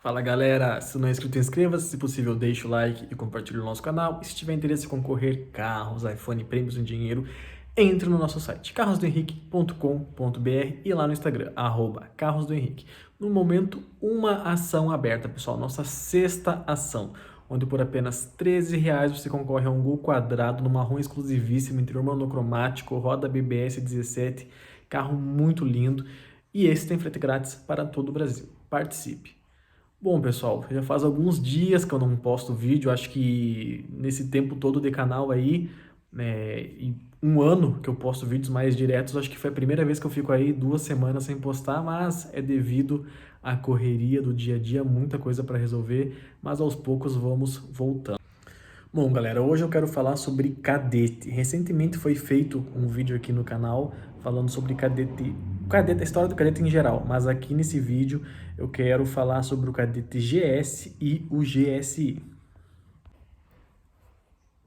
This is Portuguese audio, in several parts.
Fala galera, se não é inscrito, inscreva-se, se possível deixe o like e compartilhe o nosso canal. E se tiver interesse em concorrer carros, iPhone, prêmios em dinheiro, entre no nosso site carrosdohenrique.com.br e lá no Instagram, @carrosdohenrique. No momento, uma ação aberta, pessoal, nossa sexta ação, onde por apenas R$ 13 você concorre a um Gol quadrado no marrom exclusivíssimo, interior monocromático, roda BBS 17, carro muito lindo. E esse tem frete grátis para todo o Brasil. Participe! Bom, pessoal, já faz alguns dias que eu não posto vídeo, acho que nesse tempo todo de canal aí, e um ano que eu posto vídeos mais diretos, acho que foi a primeira vez que eu fico aí 2 semanas sem postar, mas é devido à correria do dia a dia, muita coisa para resolver, mas aos poucos vamos voltando. Bom, galera, hoje eu quero falar sobre Cadete. Recentemente foi feito um vídeo aqui no canal falando sobre a história do Cadete em geral, mas aqui nesse vídeo eu quero falar sobre o Cadete GS e o GSI.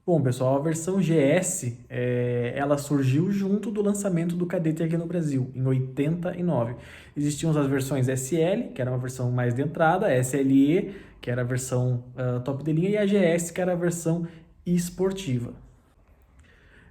Bom, pessoal, a versão GS, ela surgiu junto do lançamento do Cadete aqui no Brasil, em 89. Existiam as versões SL, que era uma versão mais de entrada, SLE, que era a versão top de linha, e a GS, que era a versão esportiva.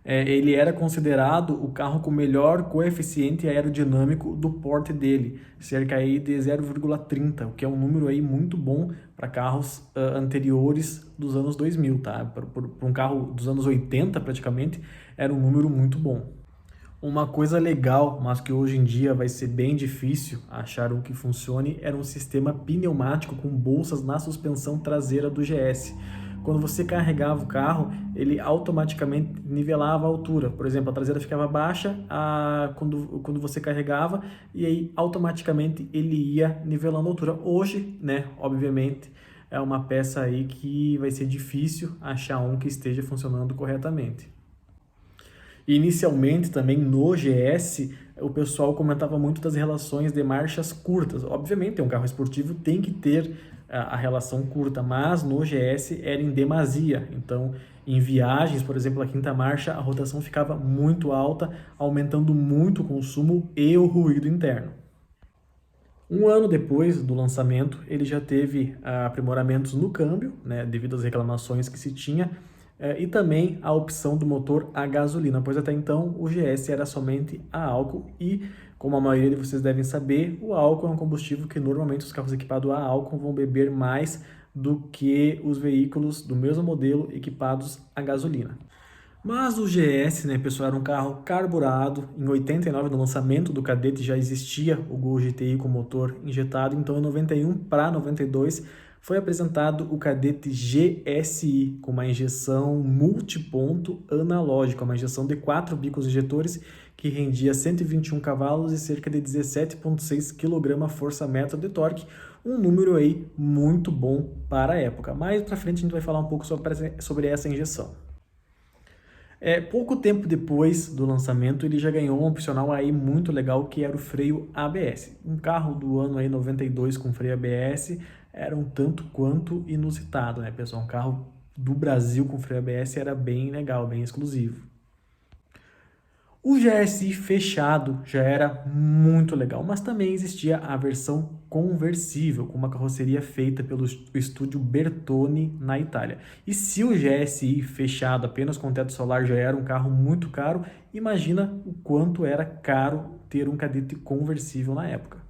Ele era considerado o carro com melhor coeficiente aerodinâmico do porte dele, cerca aí de 0,30, o que é um número aí muito bom para carros anteriores dos anos 2000, tá? Para um carro dos anos 80 praticamente, era um número muito bom. Uma coisa legal, mas que hoje em dia vai ser bem difícil achar um que funcione, era um sistema pneumático com bolsas na suspensão traseira do GS. Quando você carregava o carro, ele automaticamente nivelava a altura. Por exemplo, a traseira ficava baixa quando você carregava e aí automaticamente ele ia nivelando a altura. Hoje, né, obviamente, é uma peça aí que vai ser difícil achar um que esteja funcionando corretamente. Inicialmente também no GS, o pessoal comentava muito das relações de marchas curtas. Obviamente, um carro esportivo tem que ter a relação curta, mas no GS era em demasia. Então, em viagens, por exemplo, a quinta marcha, a rotação ficava muito alta, aumentando muito o consumo e o ruído interno. Um ano depois do lançamento, ele já teve aprimoramentos no câmbio, né, devido às reclamações que se tinha, e também a opção do motor a gasolina, pois até então o GS era somente a álcool e, como a maioria de vocês devem saber, o álcool é um combustível que normalmente os carros equipados a álcool vão beber mais do que os veículos do mesmo modelo equipados a gasolina. Mas o GS, né, pessoal, era um carro carburado. Em 89, no lançamento do Cadete, já existia o Gol GTI com motor injetado. Então, em 91 para 92, foi apresentado o Cadete GSI, com uma injeção multiponto analógica, uma injeção de 4 bicos injetores que rendia 121 cavalos e cerca de 17,6 kgfm de torque, um número aí muito bom para a época. Mais para frente a gente vai falar um pouco sobre essa injeção. Pouco tempo depois do lançamento, ele já ganhou um opcional aí muito legal, que era o freio ABS. Um carro do ano aí 92 com freio ABS era um tanto quanto inusitado, né, pessoal? Um carro do Brasil com freio ABS era bem legal, bem exclusivo. O GSI fechado já era muito legal, mas também existia a versão conversível, com uma carroceria feita pelo estúdio Bertone na Itália. E se o GSI fechado apenas com teto solar já era um carro muito caro, imagina o quanto era caro ter um Cadete conversível na época.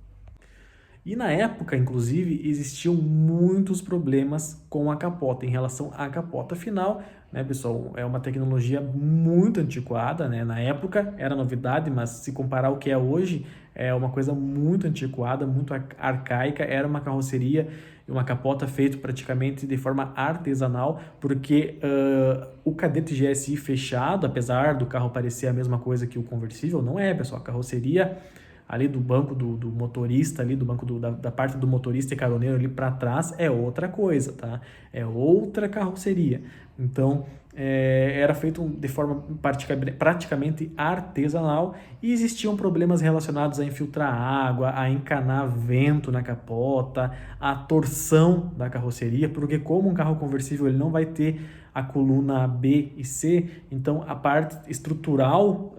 E na época, inclusive, existiam muitos problemas com a capota, em relação à capota. Afinal, né, pessoal, é uma tecnologia muito antiquada, né? Na época era novidade, mas se comparar ao que é hoje, é uma coisa muito antiquada, muito arcaica. Era uma carroceria e uma capota feita praticamente de forma artesanal, porque o Cadete GSI fechado, apesar do carro parecer a mesma coisa que o conversível, não é, pessoal. A carroceria ali do banco do motorista, ali do banco da parte do motorista e caroneiro ali para trás é outra coisa, tá? É outra carroceria. Então, era feito de forma praticamente artesanal e existiam problemas relacionados a infiltrar água, a encanar vento na capota, a torção da carroceria, porque como um carro conversível ele não vai ter a coluna B e C, então a parte estrutural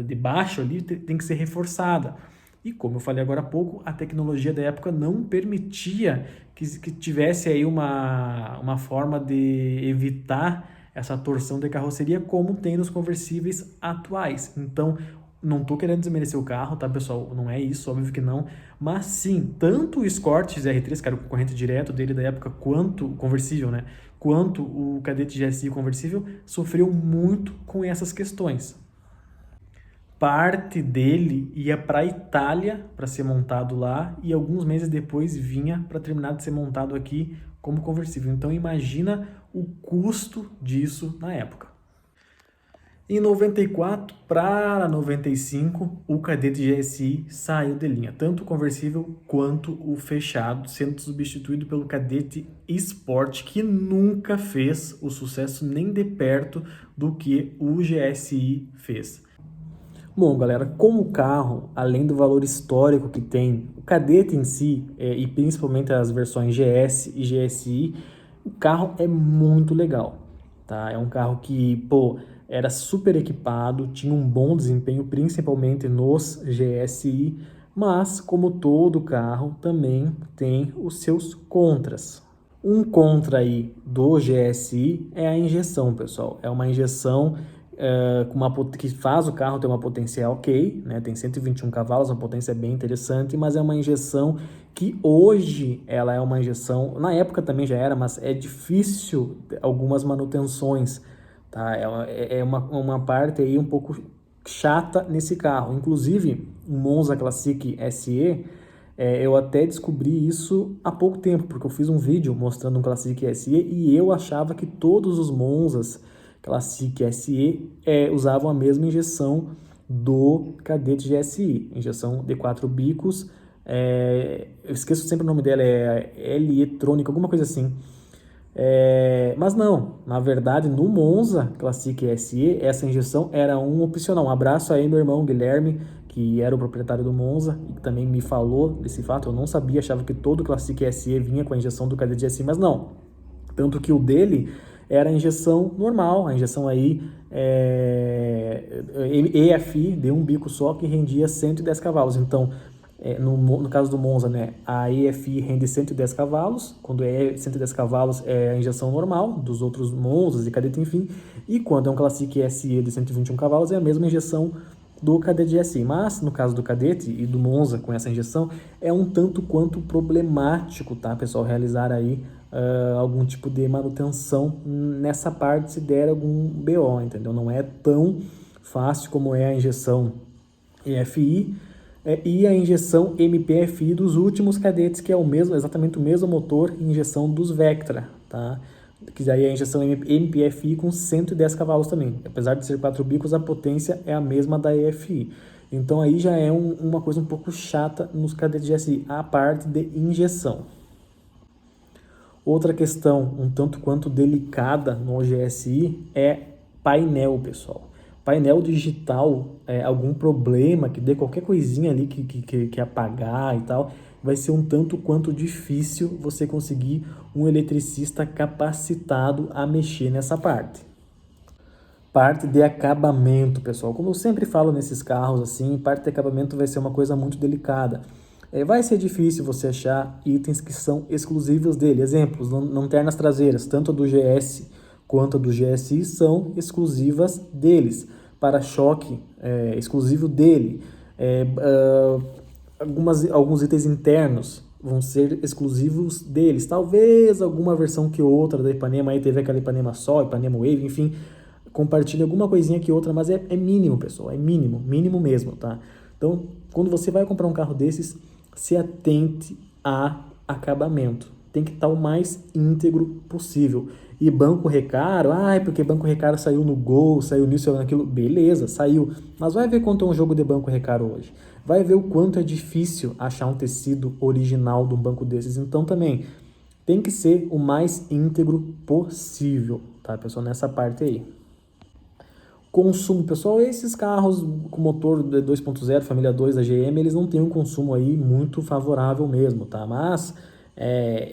de baixo ali tem que ser reforçada. E como eu falei agora há pouco, a tecnologia da época não permitia que tivesse aí uma forma de evitar essa torção de carroceria como tem nos conversíveis atuais. Então, não estou querendo desmerecer o carro, tá, pessoal? Não é isso, óbvio que não. Mas sim, tanto o Escort XR3, que era o concorrente direto dele da época, quanto o conversível, né? Quanto o Cadete GSI conversível, sofreu muito com essas questões. Parte dele ia para a Itália para ser montado lá e alguns meses depois vinha para terminar de ser montado aqui como conversível. Então imagina o custo disso na época. Em 94 para 95, o Cadete GSI saiu de linha, tanto o conversível quanto o fechado, sendo substituído pelo Cadete Sport, que nunca fez o sucesso nem de perto do que o GSI fez. Bom, galera, como o carro, além do valor histórico que tem, o Cadete em si, e principalmente as versões GS e GSI, o carro é muito legal, tá? É um carro que, pô, era super equipado, tinha um bom desempenho, principalmente nos GSI, mas, como todo carro, também tem os seus contras. Um contra aí do GSI é a injeção, pessoal. É uma injeção que faz o carro ter uma potência ok, né? Tem 121 cavalos, uma potência bem interessante, mas é uma injeção que hoje ela é uma injeção, na época também já era, mas é difícil algumas manutenções, tá? É uma parte aí um pouco chata nesse carro. Inclusive, o Monza Classic SE, eu até descobri isso há pouco tempo, porque eu fiz um vídeo mostrando um Classic SE e eu achava que todos os Monzas Classic SE usavam a mesma injeção do Cadete GSI, injeção de 4 bicos, eu esqueço sempre o nome dela, é L-E-trônica, alguma coisa assim. Mas não, na verdade no Monza Classic SE essa injeção era um opcional. Um abraço aí meu irmão Guilherme, que era o proprietário do Monza e que também me falou desse fato. Eu não sabia, achava que todo Classic SE vinha com a injeção do Cadete GSI, mas não. Tanto que o dele era a injeção normal, a injeção aí EFI de um bico só que rendia 110 cavalos. Então, no caso do Monza, né, a EFI rende 110 cavalos, quando é 110 cavalos é a injeção normal dos outros Monzas e Cadete, enfim, e quando é um Classic SE de 121 cavalos é a mesma injeção do Cadete GSI. Mas no caso do Cadete e do Monza com essa injeção é um tanto quanto problemático, tá, pessoal, realizar aí algum tipo de manutenção nessa parte se der algum BO, entendeu? Não é tão fácil como é a injeção EFI e a injeção MPFI dos últimos cadetes, que é exatamente o mesmo motor e injeção dos Vectra, tá? Que daí é a injeção MPFI com 110 cavalos também. Apesar de ser 4 bicos, a potência é a mesma da EFI. Então aí já é uma coisa um pouco chata nos cadetes GSI, a parte de injeção. Outra questão um tanto quanto delicada no GSI é painel, pessoal. Painel digital, algum problema, que dê qualquer coisinha ali que apagar e tal, vai ser um tanto quanto difícil você conseguir um eletricista capacitado a mexer nessa parte. Parte de acabamento, pessoal. Como eu sempre falo nesses carros, assim, parte de acabamento vai ser uma coisa muito delicada. Vai ser difícil você achar itens que são exclusivos dele. Exemplos, lanternas traseiras, tanto a do GS quanto a do GSI são exclusivas deles. Para-choque, exclusivo dele. Alguns itens internos vão ser exclusivos deles. Talvez alguma versão que outra da Ipanema, aí teve aquela Ipanema Sol, Ipanema Wave, enfim, compartilha alguma coisinha que outra, mas é mínimo, pessoal, é mínimo mesmo, tá? Então, quando você vai comprar um carro desses, se atente a acabamento. Tem que estar o mais íntegro possível. E banco recaro, porque banco recaro saiu no Gol, saiu nisso, saiu naquilo. Beleza, saiu. Mas vai ver quanto é um jogo de banco recaro hoje. Vai ver o quanto é difícil achar um tecido original de um banco desses. Então também tem que ser o mais íntegro possível, tá, pessoal? Nessa parte aí. Consumo, pessoal, esses carros com motor 2.0, família 2 da GM, eles não têm um consumo aí muito favorável mesmo, tá? Mas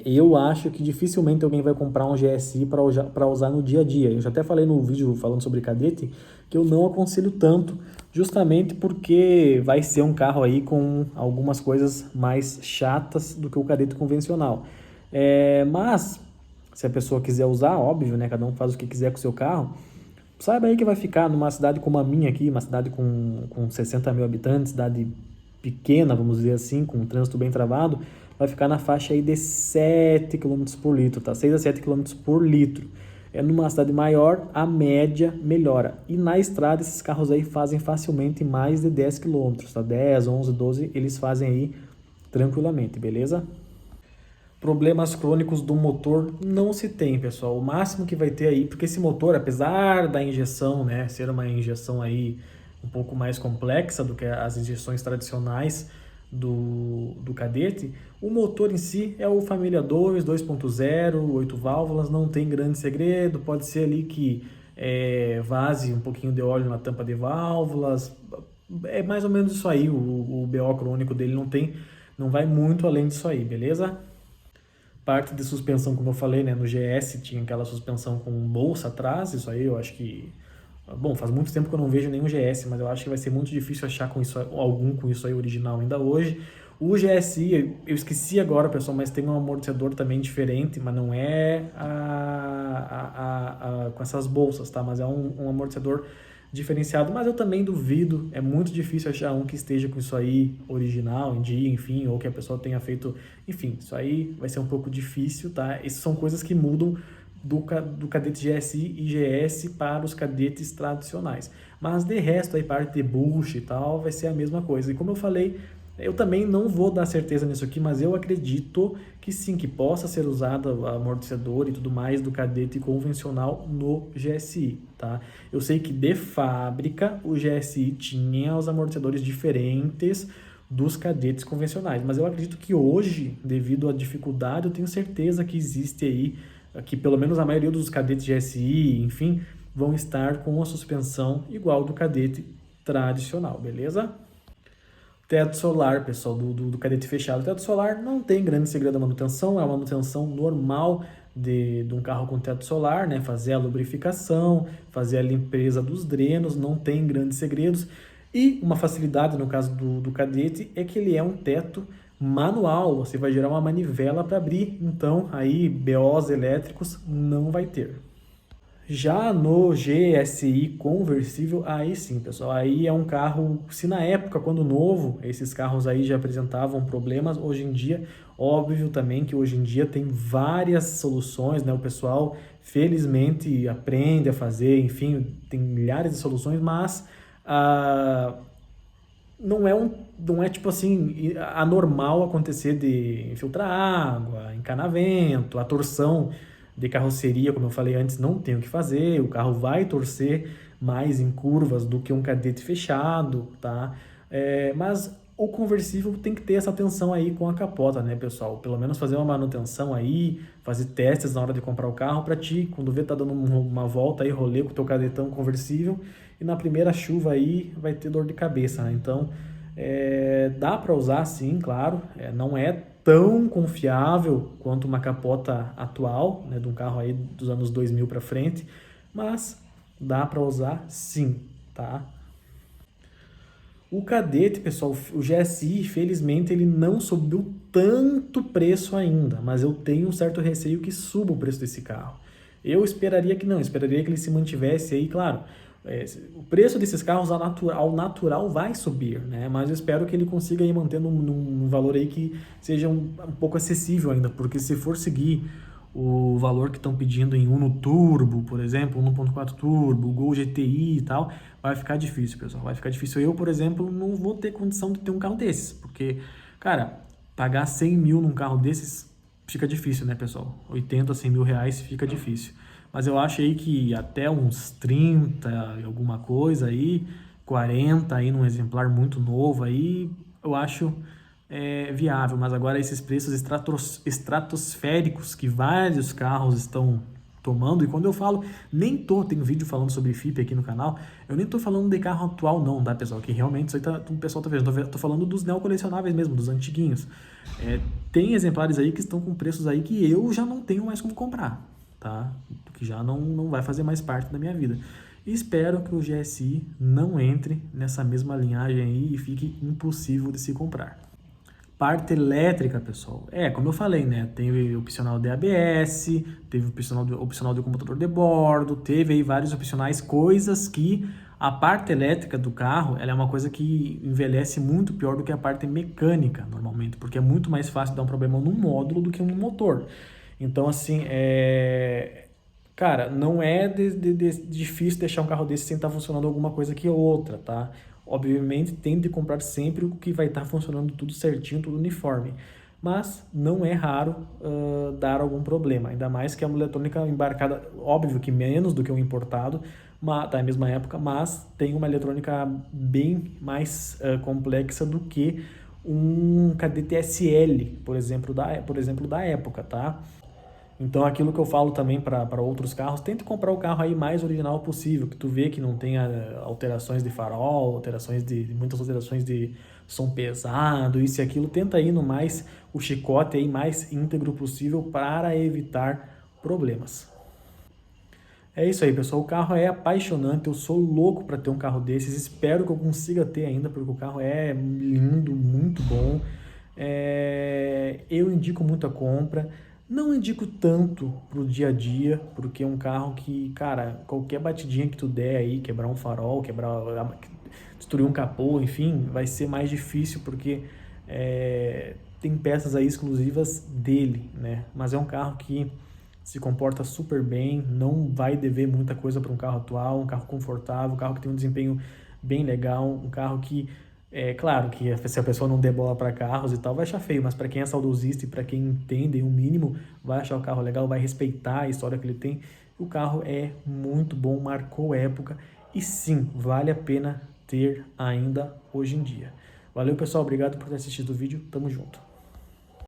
eu acho que dificilmente alguém vai comprar um GSI para usar no dia a dia. Eu já até falei no vídeo falando sobre Cadete que eu não aconselho tanto Justamente porque vai ser um carro aí com algumas coisas mais chatas do que o Cadete convencional. Mas, se a pessoa quiser usar, óbvio, né? Cada um faz o que quiser com o seu carro. Saiba aí que vai ficar numa cidade como a minha aqui, uma cidade com 60 mil habitantes, cidade pequena, vamos dizer assim, com um trânsito bem travado, vai ficar na faixa aí de 7 quilômetros por litro, tá? 6 a 7 quilômetros por litro. Numa cidade maior, a média melhora. E na estrada, esses carros aí fazem facilmente mais de 10 quilômetros, tá? 10, 11, 12, eles fazem aí tranquilamente, beleza? Problemas crônicos do motor não se tem, pessoal. O máximo que vai ter aí, porque esse motor, apesar da injeção, né, ser uma injeção aí um pouco mais complexa do que as injeções tradicionais do Cadete, o motor em si é o família 2, 2.0, 8 válvulas, não tem grande segredo. Pode ser ali que vaze um pouquinho de óleo na tampa de válvulas. É mais ou menos isso aí. O BO crônico dele não vai muito além disso aí, beleza? Parte de suspensão, como eu falei, né, no GS tinha aquela suspensão com bolsa atrás, isso aí eu acho que... Bom, faz muito tempo que eu não vejo nenhum GS, mas eu acho que vai ser muito difícil achar com isso, algum com isso aí original ainda hoje. O GSI, eu esqueci agora, pessoal, mas tem um amortecedor também diferente, mas não é com essas bolsas, tá? Mas é um amortecedor diferenciado, mas eu também duvido, é muito difícil achar um que esteja com isso aí original, em dia, enfim, ou que a pessoa tenha feito, enfim, isso aí vai ser um pouco difícil, tá? Essas são coisas que mudam do cadete GSI e GS para os cadetes tradicionais. Mas de resto, aí parte de bucha e tal, vai ser a mesma coisa. E como eu falei, eu também não vou dar certeza nisso aqui, mas eu acredito que sim, que possa ser usado amortecedor e tudo mais do cadete convencional no GSI, tá? Eu sei que de fábrica o GSI tinha os amortecedores diferentes dos cadetes convencionais, mas eu acredito que hoje, devido à dificuldade, eu tenho certeza que existe aí, que pelo menos a maioria dos cadetes GSI, enfim, vão estar com a suspensão igual do cadete tradicional, beleza? Teto solar, pessoal, do cadete fechado. O teto solar não tem grande segredo da manutenção, é uma manutenção normal de um carro com teto solar, né? Fazer a lubrificação, fazer a limpeza dos drenos, não tem grandes segredos. E uma facilidade no caso do cadete é que ele é um teto manual, você vai gerar uma manivela para abrir, então aí BOs elétricos não vai ter. Já no GSI conversível, aí sim, pessoal, aí é um carro, se na época, quando novo, esses carros aí já apresentavam problemas, hoje em dia, óbvio também que hoje em dia tem várias soluções, né? O pessoal, felizmente, aprende a fazer, enfim, tem milhares de soluções, mas não é tipo assim, anormal acontecer de infiltrar água, encanamento, a torção de carroceria, como eu falei antes, não tem o que fazer, o carro vai torcer mais em curvas do que um cadete fechado, tá? Mas o conversível tem que ter essa atenção aí com a capota, né, pessoal? Pelo menos fazer uma manutenção aí, fazer testes na hora de comprar o carro para ti, quando vê tá dando uma volta aí, rolê com o teu cadetão conversível, e na primeira chuva aí vai ter dor de cabeça, né? Então, dá para usar sim, claro, não é tão confiável quanto uma capota atual, né, de um carro aí dos anos 2000 para frente, mas dá para usar sim, tá? O Cadete, pessoal, o GSI, felizmente, ele não subiu tanto preço ainda, mas eu tenho um certo receio que suba o preço desse carro. Eu esperaria que não, esperaria que ele se mantivesse aí, claro. O preço desses carros ao natural vai subir, né? Mas eu espero que ele consiga ir mantendo um valor aí que seja um pouco acessível ainda, porque se for seguir o valor que estão pedindo em Uno Turbo, por exemplo, 1.4 Turbo, Gol GTI e tal, vai ficar difícil, pessoal. Vai ficar difícil. Eu, por exemplo, não vou ter condição de ter um carro desses, porque, cara, pagar 100 mil num carro desses fica difícil, né, pessoal? 80, 100 mil reais fica difícil. Mas eu acho aí que até uns 30 e alguma coisa aí, 40 aí num exemplar muito novo aí, eu acho viável. Mas agora esses preços estratosféricos que vários carros estão tomando, e quando eu falo, tenho vídeo falando sobre FIPE aqui no canal, eu nem tô falando de carro atual não, tá, pessoal? Que realmente isso aí o pessoal tá vendo, tô falando dos neocolecionáveis mesmo, dos antiguinhos. Tem exemplares aí que estão com preços aí que eu já não tenho mais como comprar, tá? Que já não vai fazer mais parte da minha vida. E espero que o GSI não entre nessa mesma linhagem aí e fique impossível de se comprar. Parte elétrica, pessoal. Como eu falei, né? Teve opcional de ABS, teve opcional de computador de bordo, teve aí vários opcionais, coisas que a parte elétrica do carro, ela é uma coisa que envelhece muito pior do que a parte mecânica, normalmente, porque é muito mais fácil dar um problema num módulo do que no motor. Então, assim, cara, não é difícil deixar um carro desse sem estar funcionando alguma coisa que outra, tá? Obviamente, tente comprar sempre o que vai estar funcionando tudo certinho, tudo uniforme. Mas não é raro dar algum problema, ainda mais que a eletrônica embarcada, óbvio que menos do que o importado, da mesma época, mas tem uma eletrônica bem mais complexa do que um Cadete SL, por exemplo, da época, tá? Então, aquilo que eu falo também para outros carros, tente comprar o carro aí mais original possível, que tu vê que não tenha alterações de farol, muitas alterações de som pesado, isso e aquilo. Tenta ir no mais, o chicote aí mais íntegro possível para evitar problemas. É isso aí, pessoal. O carro é apaixonante. Eu sou louco para ter um carro desses. Espero que eu consiga ter ainda, porque o carro é lindo, muito bom. Eu indico muito a compra. Não indico tanto pro dia a dia, porque é um carro que, cara, qualquer batidinha que tu der aí, quebrar um farol, destruir um capô, enfim, vai ser mais difícil, porque tem peças aí exclusivas dele, né? Mas é um carro que se comporta super bem, não vai dever muita coisa para um carro atual, um carro confortável, um carro que tem um desempenho bem legal, um carro que, claro, que se a pessoa não der bola para carros e tal, vai achar feio, mas para quem é saudosista e para quem entende o mínimo, vai achar o carro legal, vai respeitar a história que ele tem. O carro é muito bom, marcou época e sim, vale a pena ter ainda hoje em dia. Valeu, pessoal, obrigado por ter assistido o vídeo, tamo junto.